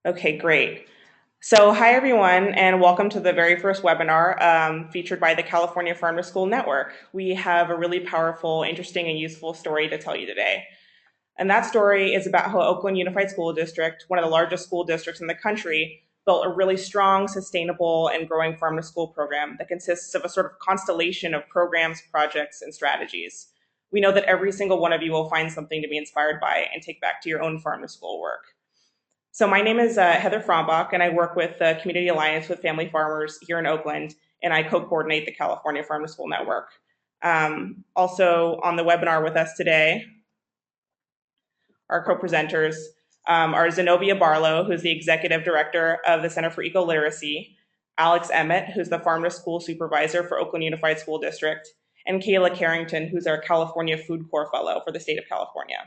Okay, great. So, hi everyone, and welcome to the very first webinar featured by the California Farm to School Network. We have a really powerful, interesting, and useful story to tell you today. And that story is about how Oakland Unified School District, one of the largest school districts in the country, built a really strong, sustainable, and growing farm to school program that consists of a sort of constellation of programs, projects, and strategies. We know that every single one of you will find something to be inspired by and take back to your own farm to school work. So my name is Heather Frombach, and I work with the Community Alliance with Family Farmers here in Oakland, and I co-coordinate the California Farm to School Network. Also on the webinar with us today, our co-presenters are Zenobia Barlow, who's the Executive Director of the Center for Eco-Literacy, Alex Emmett, who's the Farm to School Supervisor for Oakland Unified School District, and Kayla Carrington, who's our California Food Corps Fellow for the state of California.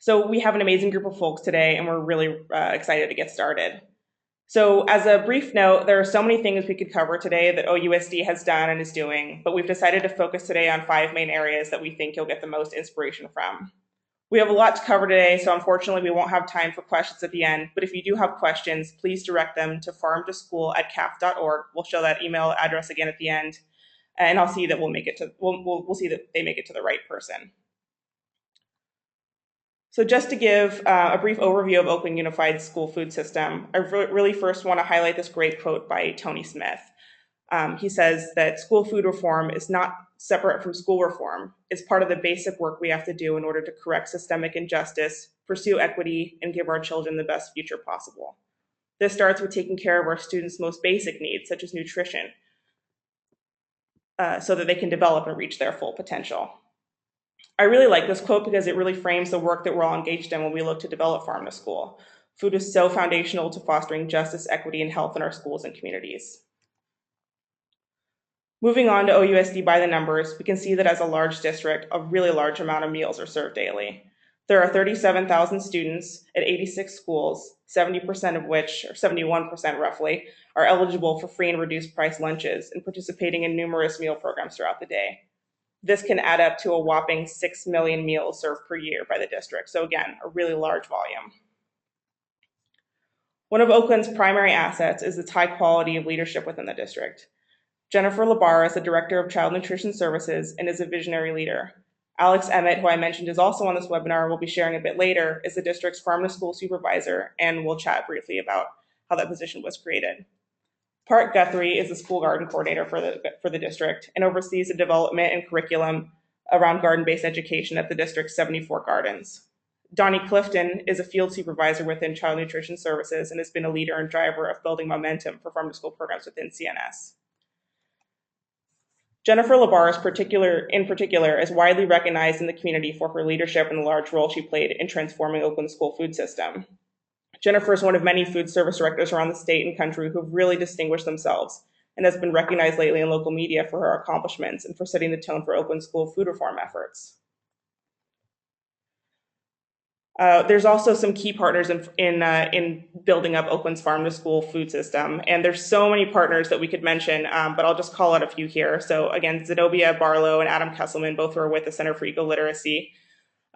So we have an amazing group of folks today, and we're really excited to get started. So as a brief note, there are so many things we could cover today that OUSD has done and is doing, but we've decided to focus today on 5 main areas that we think you'll get the most inspiration from. We have a lot to cover today, so unfortunately we won't have time for questions at the end, but if you do have questions, please direct them to farmtoschool@caf.org. We'll show that email address again at the end, and I'll see that we'll see that they make it to the right person. So just to give a brief overview of Oakland Unified School Food System, I really first want to highlight this great quote by Tony Smith. He says that school food reform is not separate from school reform. It's part of the basic work we have to do in order to correct systemic injustice, pursue equity, and give our children the best future possible. This starts with taking care of our students' most basic needs, such as nutrition, so that they can develop and reach their full potential. I really like this quote because it really frames the work that we're all engaged in when we look to develop farm to school. Food is so foundational to fostering justice, equity, and health in our schools and communities. Moving on to OUSD by the numbers, we can see that as a large district, a really large amount of meals are served daily. There are 37,000 students at 86 schools, 70% of which, or 71% roughly, are eligible for free and reduced price lunches and participating in numerous meal programs throughout the day. This can add up to a whopping 6 million meals served per year by the district. So again, a really large volume. One of Oakland's primary assets is its high quality of leadership within the district. Jennifer Labar is the Director of Child Nutrition Services and is a visionary leader. Alex Emmett, who I mentioned is also on this webinar and will be sharing a bit later, is the district's Farm to School Supervisor, and we'll chat briefly about how that position was created. Park Guthrie is the school garden coordinator for the district and oversees the development and curriculum around garden-based education at the district's 74 gardens. Donnie Clifton is a field supervisor within Child Nutrition Services and has been a leader and driver of building momentum for farm to school programs within CNS. Jennifer Labar in particular is widely recognized in the community for her leadership and the large role she played in transforming Oakland's school food system. Jennifer is one of many food service directors around the state and country who have really distinguished themselves and has been recognized lately in local media for her accomplishments and for setting the tone for Oakland school food reform efforts. There's also some key partners in building up Oakland's farm to school food system, and there's so many partners that we could mention, but I'll just call out a few here. So again, Zenobia Barlow and Adam Kesselman, both who are with the Center for Eco-Literacy.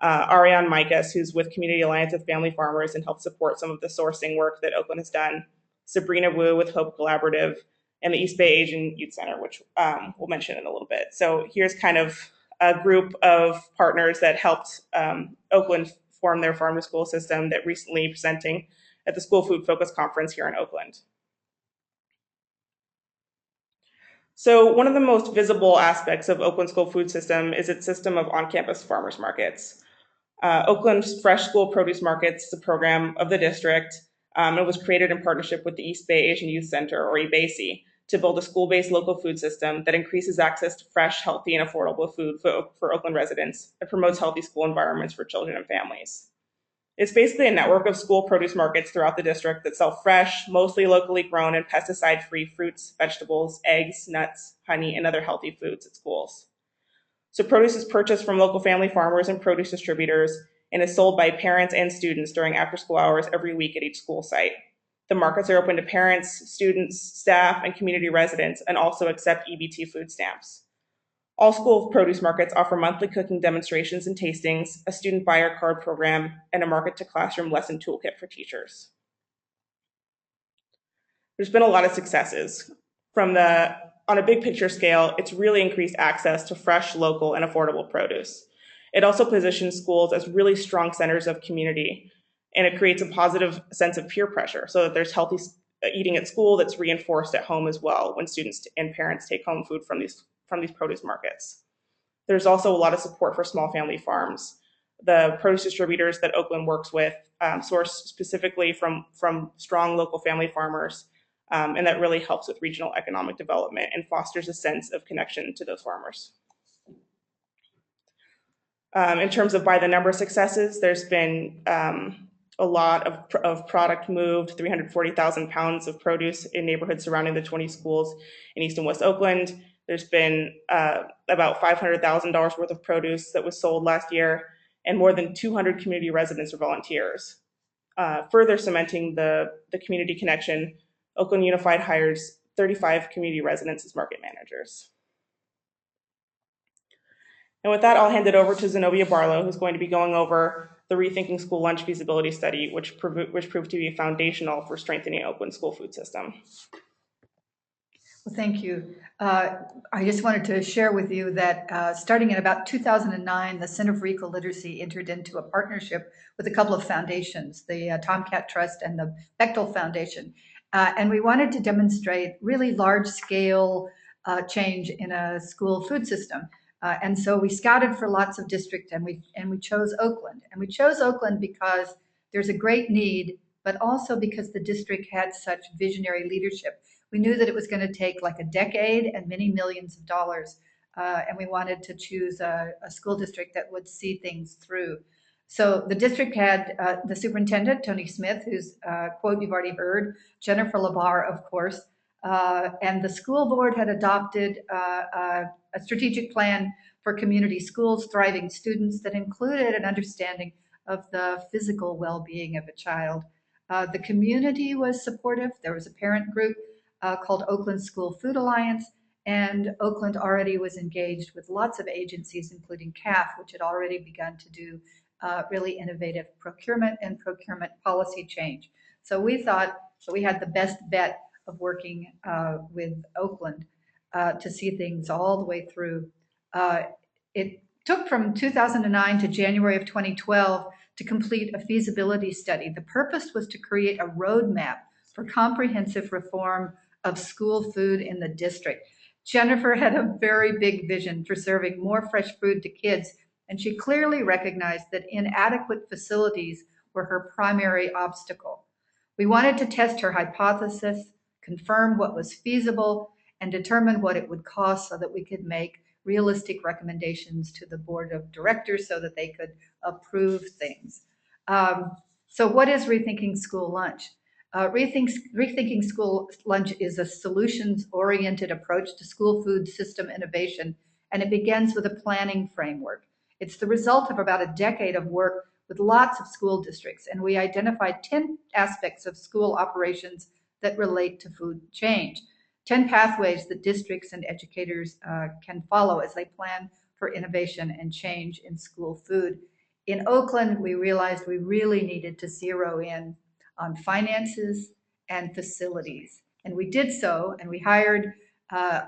Ariane Micas, who's with Community Alliance with Family Farmers and helped support some of the sourcing work that Oakland has done. Sabrina Wu with Hope Collaborative, and the East Bay Asian Youth Center, which we'll mention in a little bit. So here's kind of a group of partners that helped Oakland form their farm to school system that recently presenting at the School Food Focus Conference here in Oakland. So one of the most visible aspects of Oakland school food system is its system of on-campus farmers markets. Oakland's Fresh School Produce Markets is a program of the district. It was created in partnership with the East Bay Asian Youth Center, or EBASI, to build a school-based local food system that increases access to fresh, healthy, and affordable food for Oakland residents and promotes healthy school environments for children and families. It's basically a network of school produce markets throughout the district that sell fresh, mostly locally grown and pesticide-free fruits, vegetables, eggs, nuts, honey, and other healthy foods at schools. So produce is purchased from local family farmers and produce distributors and is sold by parents and students during after-school hours every week at each school site. The markets are open to parents, students, staff, and community residents, and also accept EBT food stamps. All school produce markets offer monthly cooking demonstrations and tastings, a student buyer card program, and a market to classroom lesson toolkit for teachers. There's been a lot of successes. On a big picture scale, it's really increased access to fresh, local, and affordable produce. It also positions schools as really strong centers of community, and it creates a positive sense of peer pressure so that there's healthy eating at school that's reinforced at home as well when students and parents take home food from these produce markets. There's also a lot of support for small family farms. The produce distributors that Oakland works with source specifically from strong local family farmers, and that really helps with regional economic development and fosters a sense of connection to those farmers. In terms of by the number successes, there's been a lot of product moved, 340,000 pounds of produce in neighborhoods surrounding the 20 schools in East and West Oakland. There's been about $500,000 worth of produce that was sold last year, and more than 200 community residents or volunteers. Further cementing the community connection, Oakland Unified hires 35 community residents as market managers. And with that, I'll hand it over to Zenobia Barlow, who's going to be going over the Rethinking School Lunch feasibility study, which proved to be foundational for strengthening Oakland's school food system. Well, thank you. I just wanted to share with you that starting in about 2009, the Center for Eco-Literacy entered into a partnership with a couple of foundations, the Tomcat Trust and the Bechtel Foundation. And we wanted to demonstrate really large-scale change in a school food system. And so we scouted for lots of districts, and we chose Oakland. And we chose Oakland because there's a great need, but also because the district had such visionary leadership. We knew that it was going to take like a decade and many millions of dollars, and we wanted to choose a school district that would see things through. So the district had the superintendent, Tony Smith, whose quote you've already heard, Jennifer Labar, of course, and the school board had adopted a strategic plan for community schools, thriving students that included an understanding of the physical well-being of a child. The community was supportive. There was a parent group called Oakland School Food Alliance, and Oakland already was engaged with lots of agencies, including CAF, which had already begun to do really innovative procurement and procurement policy change. So we thought that we had the best bet of working with Oakland to see things all the way through. It took from 2009 to January of 2012 to complete a feasibility study. The purpose was to create a roadmap for comprehensive reform of school food in the district. Jennifer had a very big vision for serving more fresh food to kids, and she clearly recognized that inadequate facilities were her primary obstacle. We wanted to test her hypothesis, confirm what was feasible, and determine what it would cost so that we could make realistic recommendations to the board of directors so that they could approve things. So what is Rethinking School Lunch? Rethinking School Lunch is a solutions-oriented approach to school food system innovation, and it begins with a planning framework. It's the result of about a decade of work with lots of school districts, and we identified 10 aspects of school operations that relate to food change, 10 pathways that districts and educators can follow as they plan for innovation and change in school food. In Oakland, we realized we really needed to zero in on finances and facilities. And we did so, and we hired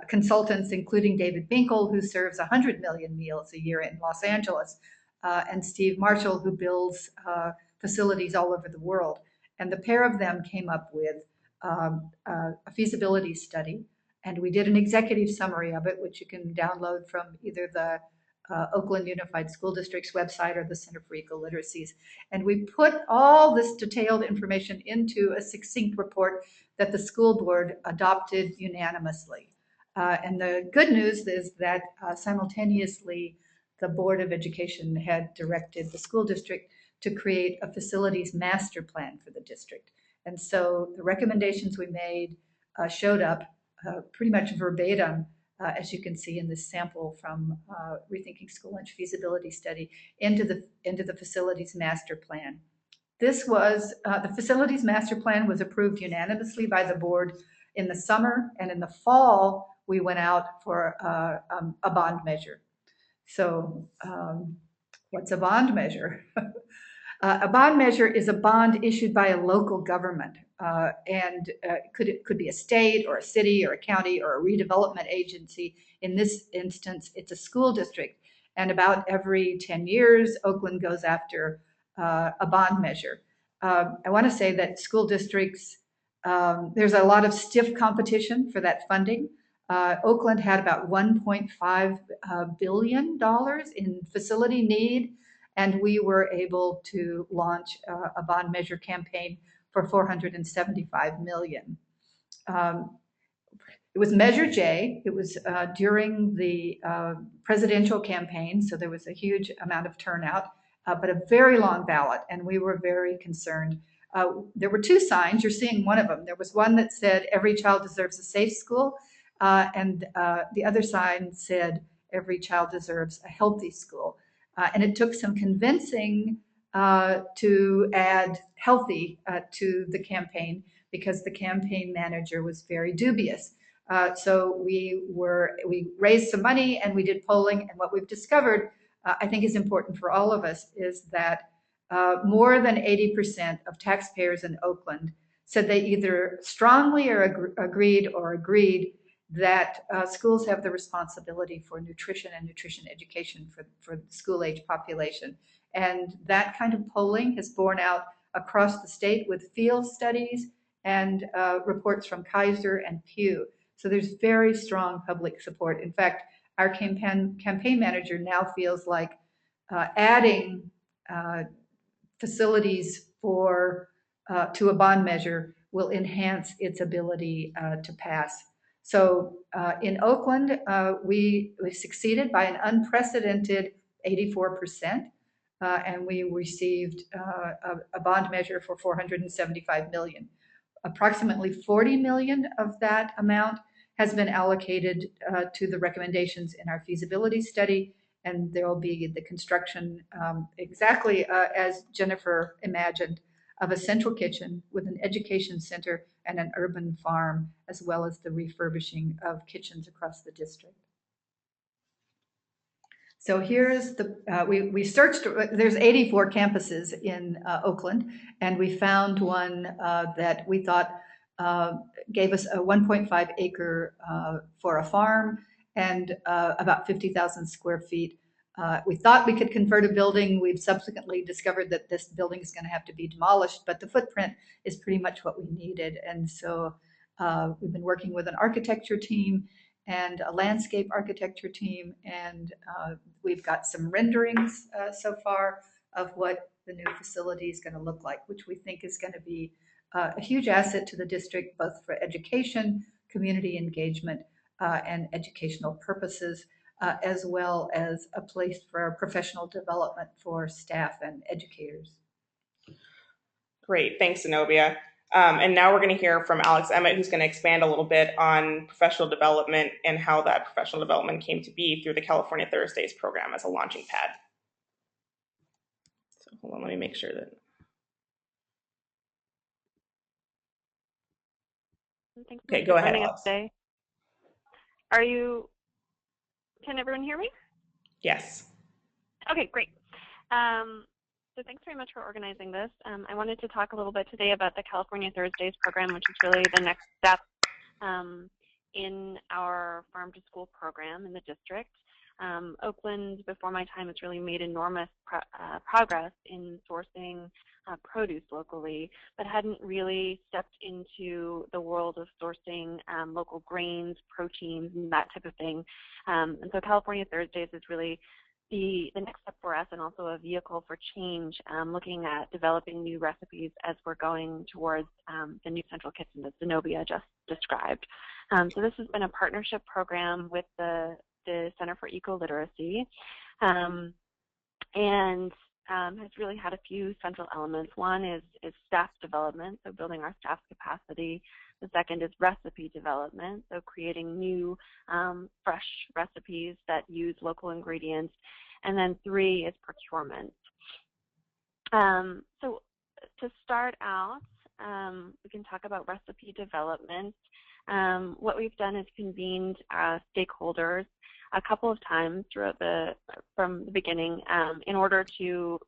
consultants, including David Binkle, who serves 100 million meals a year in Los Angeles, and Steve Marshall, who builds facilities all over the world. And the pair of them came up with a feasibility study, and we did an executive summary of it, which you can download from either the Oakland Unified School District's website or the Center for Eco-Literacies. And we put all this detailed information into a succinct report that the school board adopted unanimously. And the good news is that simultaneously, the Board of Education had directed the school district to create a facilities master plan for the district. And so the recommendations we made showed up pretty much verbatim, as you can see in this sample from Rethinking School Lunch feasibility study, into the facilities master plan. This was, the facilities master plan was approved unanimously by the board in the summer, and in the fall, we went out for a bond measure. So what's a bond measure? A bond measure is a bond issued by a local government, and it could be a state or a city or a county or a redevelopment agency. In this instance, it's a school district. And about every 10 years, Oakland goes after a bond measure. I want to say that school districts, there's a lot of stiff competition for that funding. Oakland had about $1.5 billion in facility need, and we were able to launch a bond measure campaign for 475 million. It was Measure J. It was during the presidential campaign, so there was a huge amount of turnout, but a very long ballot, and we were very concerned. There were two signs. You're seeing one of them. There was one that said, "Every child deserves a safe school," and the other sign said, "Every child deserves a healthy school." And it took some convincing to add healthy to the campaign because the campaign manager was very dubious. So we raised some money and we did polling. And what we've discovered, I think is important for all of us, is that more than 80% of taxpayers in Oakland said they either strongly or agreed that schools have the responsibility for nutrition and nutrition education for the school age population. And that kind of polling has borne out across the state with field studies and reports from Kaiser and Pew. So there's very strong public support. In fact, our campaign manager now feels like adding facilities to a bond measure will enhance its ability to pass. So in Oakland, we succeeded by an unprecedented 84%, and we received a bond measure for 475 million. Approximately 40 million of that amount has been allocated to the recommendations in our feasibility study, and there will be the construction, exactly as Jennifer imagined, of a central kitchen with an education center and an urban farm, as well as the refurbishing of kitchens across the district. So here's we searched, there's 84 campuses in Oakland, and we found one that we thought gave us a 1.5 acre for a farm and about 50,000 square feet. We thought we could convert a building. We've subsequently discovered that this building is going to have to be demolished, but the footprint is pretty much what we needed. And so we've been working with an architecture team and a landscape architecture team, and we've got some renderings so far of what the new facility is going to look like, which we think is going to be a huge asset to the district, both for education, community engagement, and educational purposes, as well as a place for professional development for staff and educators. Great, thanks, Zenobia. And now we're going to hear from Alex Emmett, who's going to expand a little bit on professional development and how that professional development came to be through the California Thursdays program as a launching pad. So hold on, let me make sure that. Thanks Okay, go ahead, Alex. Today. Can everyone hear me? Yes. Okay, great. So thanks very much for organizing this. I wanted to talk a little bit today about the California Thursdays program, which is really the next step in our farm to school program in the district. Oakland, before my time, has really made enormous progress in sourcing produce locally, but hadn't really stepped into the world of sourcing local grains, proteins, and that type of thing. And so California Thursdays is really the next step for us, and also a vehicle for change, looking at developing new recipes as we're going towards the new central kitchen that Zenobia just described. So this has been a partnership program with the Center for Eco-Literacy, and has really had a few central elements. One is staff development, so building our staff's capacity. The second is recipe development, so creating new fresh recipes that use local ingredients. And then 3 is procurement. So to start out, we can talk about recipe development. What we've done is convened stakeholders a couple of times from the beginning in order to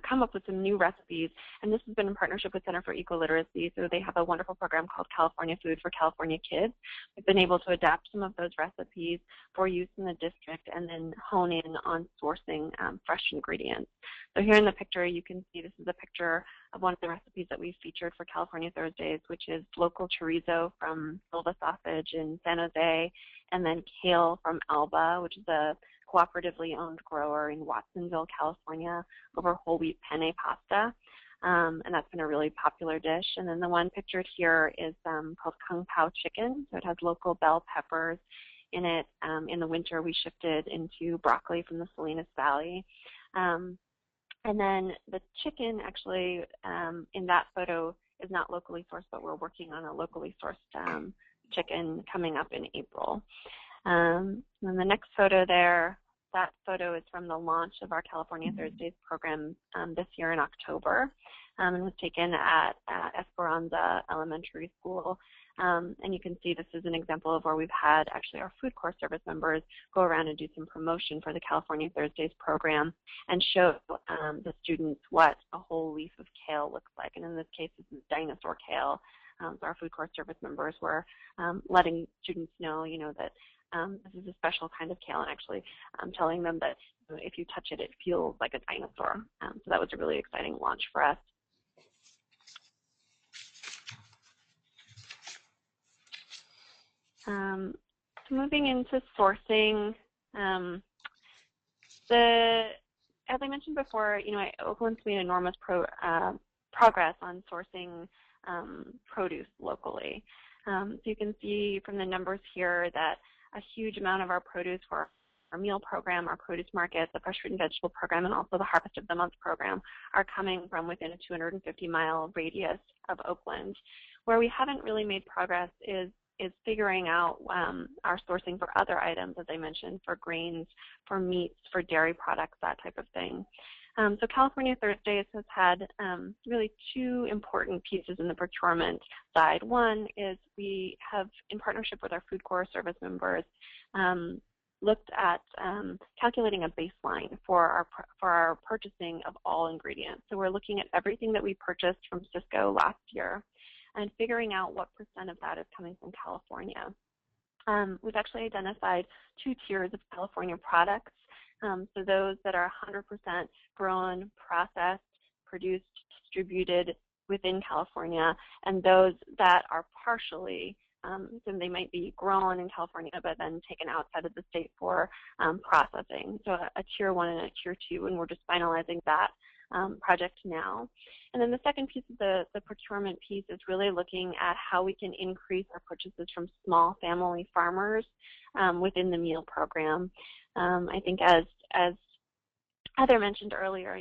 come up with some new recipes, and this has been in partnership with Center for Eco-Literacy. So they have a wonderful program called California Food for California Kids. We've been able to adapt some of those recipes for use in the district and then hone in on sourcing fresh ingredients. So here in the picture, you can see this is a picture of one of the recipes that we featured for California Thursdays, which is local chorizo from Silva Sausage in San Jose, and then kale from Alba, which is a cooperatively owned grower in Watsonville, California, over whole wheat penne pasta. And that's been a really popular dish. And then the one pictured here is called Kung Pao chicken. So it has local bell peppers in it. In the winter, we shifted into broccoli from the Salinas Valley. And then the chicken actually in that photo is not locally sourced, but we're working on a locally sourced chicken coming up in April. And then the next photo there, that photo is from the launch of our California Thursdays program this year in October, and was taken at Esperanza Elementary School. And you can see this is an example of where we've had actually our food corps service members go around and do some promotion for the California Thursdays program and show the students what a whole leaf of kale looks like. And in this case, this is dinosaur kale. So our food corps service members were letting students know, that this is a special kind of kale, and actually telling them that if you touch it, it feels like a dinosaur. So that was a really exciting launch for us. So moving into sourcing, as I mentioned before, Oakland's made enormous progress on sourcing produce locally. So you can see from the numbers here that a huge amount of our produce for our meal program, our produce market, the fresh fruit and vegetable program, and also the Harvest of the Month program are coming from within a 250-mile radius of Oakland. Where we haven't really made progress is figuring out our sourcing for other items, as I mentioned, for grains, for meats, for dairy products, that type of thing. So California Thursdays has had really two important pieces in the procurement side. One is we have, in partnership with our food corps service members, looked at calculating a baseline for our purchasing of all ingredients. So we're looking at everything that we purchased from Cisco last year and figuring out what % of that is coming from California. We've actually identified two tiers of California products. So those that are 100% grown, processed, produced, distributed within California, and those that are partially, so they might be grown in California but then taken outside of the state for processing. So a tier 1 and a tier 2, and we're just finalizing that project now. And then the second piece of the procurement piece is really looking at how we can increase our purchases from small family farmers within the meal program. I think as Heather mentioned earlier,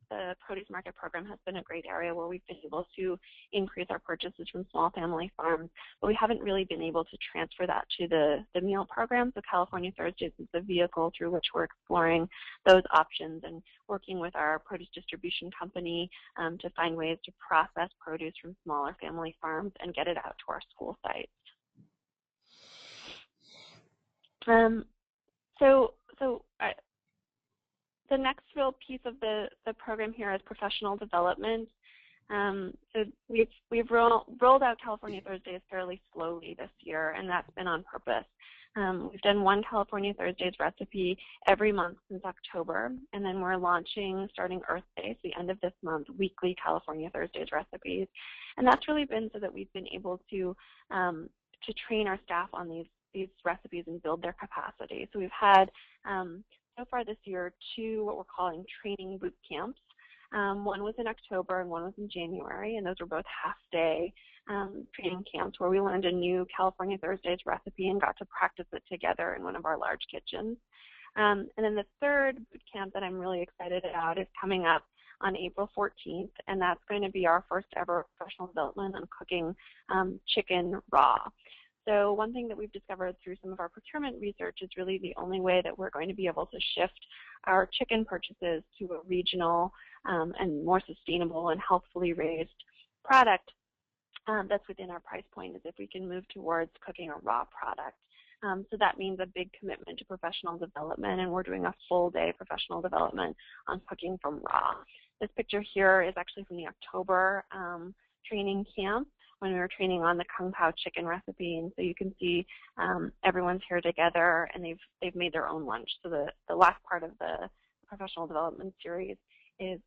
the produce market program has been a great area where we've been able to increase our purchases from small family farms, but we haven't really been able to transfer that to the meal program. So California Thursdays is the vehicle through which we're exploring those options and working with our produce distribution company to find ways to process produce from smaller family farms and get it out to our school sites. The next real piece of the program here is professional development. So we've rolled out California Thursdays fairly slowly this year, and that's been on purpose. We've done one California Thursdays recipe every month since October, and then we're launching, starting Earth Day, so the end of this month, weekly California Thursdays recipes. And that's really been so that we've been able to train our staff on these recipes and build their capacity. So we've had so far this year 2 what we're calling training boot camps. One was in October and one was in January, and those were both half-day training camps where we learned a new California Thursdays recipe and got to practice it together in one of our large kitchens. And then the third boot camp that I'm really excited about is coming up on April 14th, and that's going to be our first ever professional development on cooking chicken raw. So one thing that we've discovered through some of our procurement research is really the only way that we're going to be able to shift our chicken purchases to a regional and more sustainable and healthfully raised product that's within our price point is if we can move towards cooking a raw product. So that means a big commitment to professional development, and we're doing a full day professional development on cooking from raw. This picture here is actually from the October training camp when we were training on the Kung Pao chicken recipe, and so you can see everyone's here together, and they've made their own lunch. So the last part of the professional development series is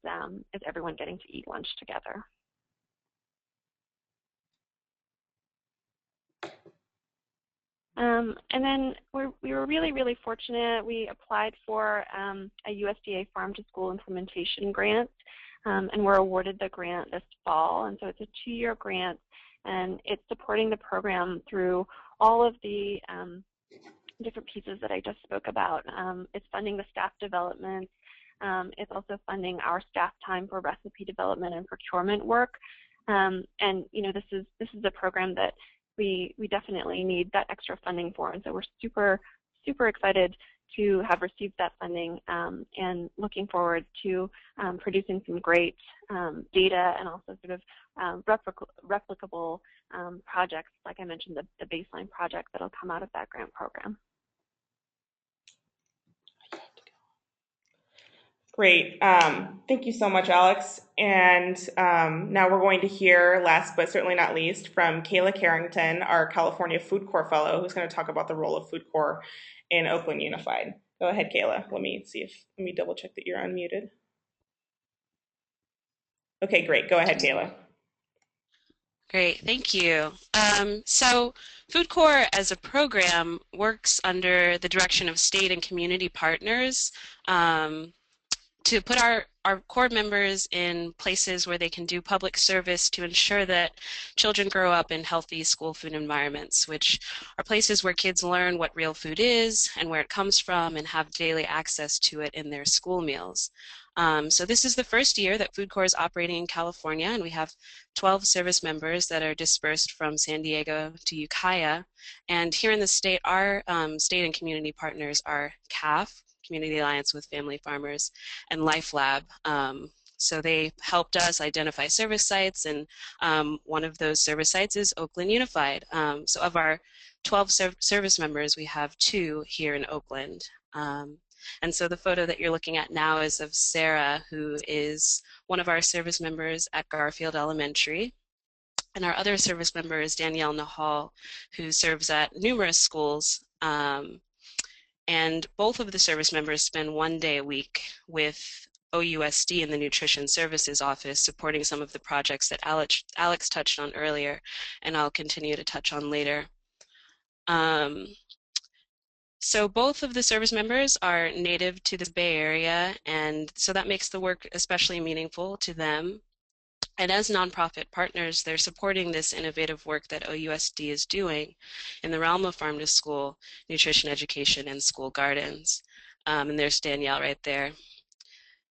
everyone getting to eat lunch together. And then we were really, really fortunate. We applied for a USDA Farm to School implementation grant, and were awarded the grant this fall. And so it's a 2-year grant, and it's supporting the program through all of the different pieces that I just spoke about. It's funding the staff development. It's also funding our staff time for recipe development and procurement work. And this is a program that we definitely need that extra funding for, and so we're super, super excited to have received that funding, and looking forward to producing some great data and also sort of replicable projects, like I mentioned, the baseline project that'll come out of that grant program. Great. Thank you so much, Alex. And now we're going to hear, last but certainly not least, from Kayla Carrington, our California Food Corps Fellow, who's going to talk about the role of Food Corps in Oakland Unified. Go ahead, Kayla. Let me double check that you're unmuted. Okay, great. Go ahead, Kayla. Great, thank you. So Food Corps as a program works under the direction of state and community partners to put our core members in places where they can do public service to ensure that children grow up in healthy school food environments, which are places where kids learn what real food is and where it comes from and have daily access to it in their school meals. So this is the first year that Food Corps is operating in California, and we have 12 service members that are dispersed from San Diego to Ukiah. And here in the state, our state and community partners are CAF, Community Alliance with Family Farmers, and Life Lab. So they helped us identify service sites, and one of those service sites is Oakland Unified. So of our 12 service members, we have 2 here in Oakland. And so the photo that you're looking at now is of Sarah, who is one of our service members at Garfield Elementary. And our other service member is Danielle Nahal, who serves at numerous schools. And both of the service members spend 1 day a week with OUSD in the Nutrition Services Office, supporting some of the projects that Alex touched on earlier, and I'll continue to touch on later. So both of the service members are native to the Bay Area, and so that makes the work especially meaningful to them. And as nonprofit partners, they're supporting this innovative work that OUSD is doing in the realm of farm to school, nutrition education, and school gardens. And there's Danielle right there.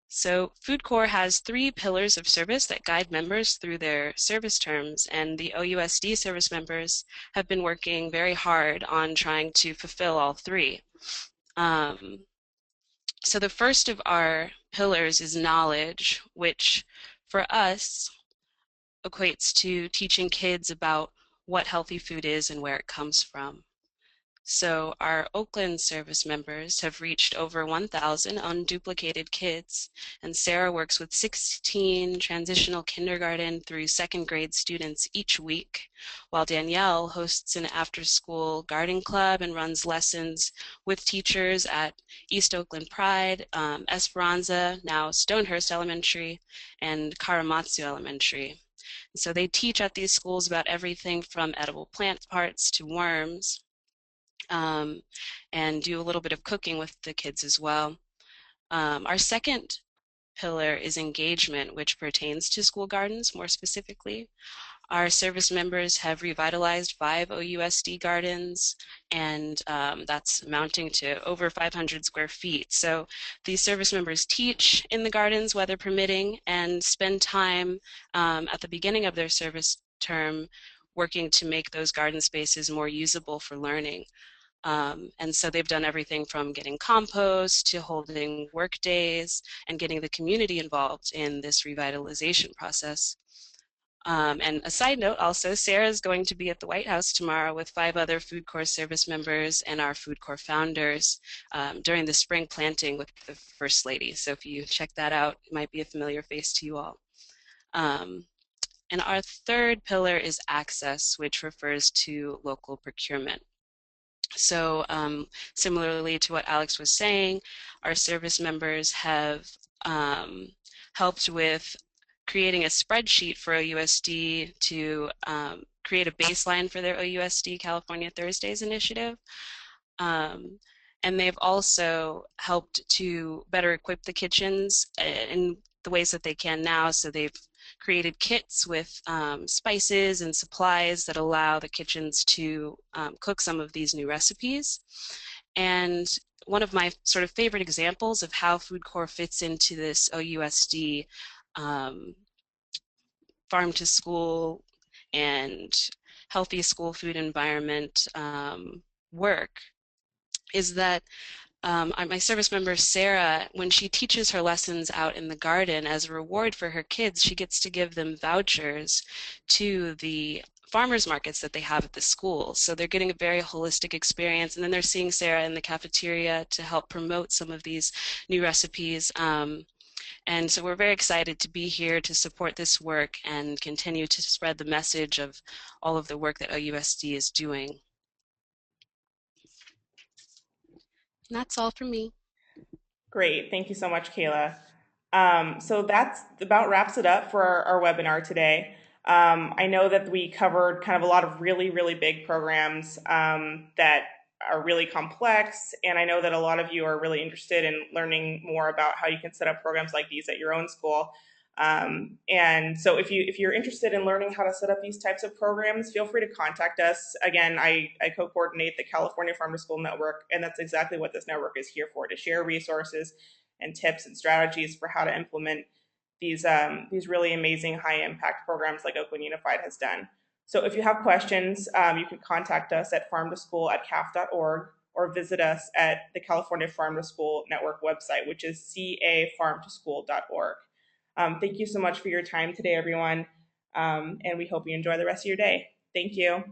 So Food Corps has 3 pillars of service that guide members through their service terms, and the OUSD service members have been working very hard on trying to fulfill all 3. So the first of our pillars is knowledge, which for us equates to teaching kids about what healthy food is and where it comes from. So our Oakland service members have reached over 1,000 unduplicated kids, and Sarah works with 16 transitional kindergarten through 2nd grade students each week, while Danielle hosts an after-school garden club and runs lessons with teachers at East Oakland Pride, Esperanza, now Stonehurst Elementary, and Karamatsu Elementary. So they teach at these schools about everything from edible plant parts to worms, and do a little bit of cooking with the kids as well. Our second pillar is engagement, which pertains to school gardens more specifically. Our service members have revitalized 5 OUSD gardens, and that's amounting to over 500 square feet. So these service members teach in the gardens, weather permitting, and spend time at the beginning of their service term working to make those garden spaces more usable for learning. And so they've done everything from getting compost to holding work days and getting the community involved in this revitalization process. And a side note also, Sarah is going to be at the White House tomorrow with 5 other Food Corps service members and our Food Corps founders during the spring planting with the First Lady. So if you check that out, it might be a familiar face to you all. Um, and our third pillar is access, which refers to local procurement. So similarly to what Alex was saying, our service members have helped with creating a spreadsheet for OUSD to create a baseline for their OUSD California Thursdays initiative. Um, and they've also helped to better equip the kitchens in the ways that they can now. So they've created kits with spices and supplies that allow the kitchens to cook some of these new recipes. And one of my sort of favorite examples of how Food Corps fits into this OUSD um, farm to school and healthy school food environment work is that my service member Sarah, when she teaches her lessons out in the garden, as a reward for her kids, she gets to give them vouchers to the farmers markets that they have at the school. So they're getting a very holistic experience, and then they're seeing Sarah in the cafeteria to help promote some of these new recipes. And so we're very excited to be here to support this work and continue to spread the message of all of the work that OUSD is doing. And that's all for me. Great. Thank you so much, Kayla. So that's about wraps it up for our webinar today. I know that we covered kind of a lot of really, really big programs that are really complex, and I know that a lot of you are really interested in learning more about how you can set up programs like these at your own school. And so if you're interested in learning how to set up these types of programs, feel free to contact us. Again, I co-coordinate the California Farm to School Network, and that's exactly what this network is here for, to share resources and tips and strategies for how to implement these really amazing high impact programs like Oakland Unified has done. So if you have questions, you can contact us at farmtoschool@caf.org or visit us at the California Farm to School Network website, which is cafarmtoschool.org. Thank you so much for your time today, everyone, and we hope you enjoy the rest of your day. Thank you.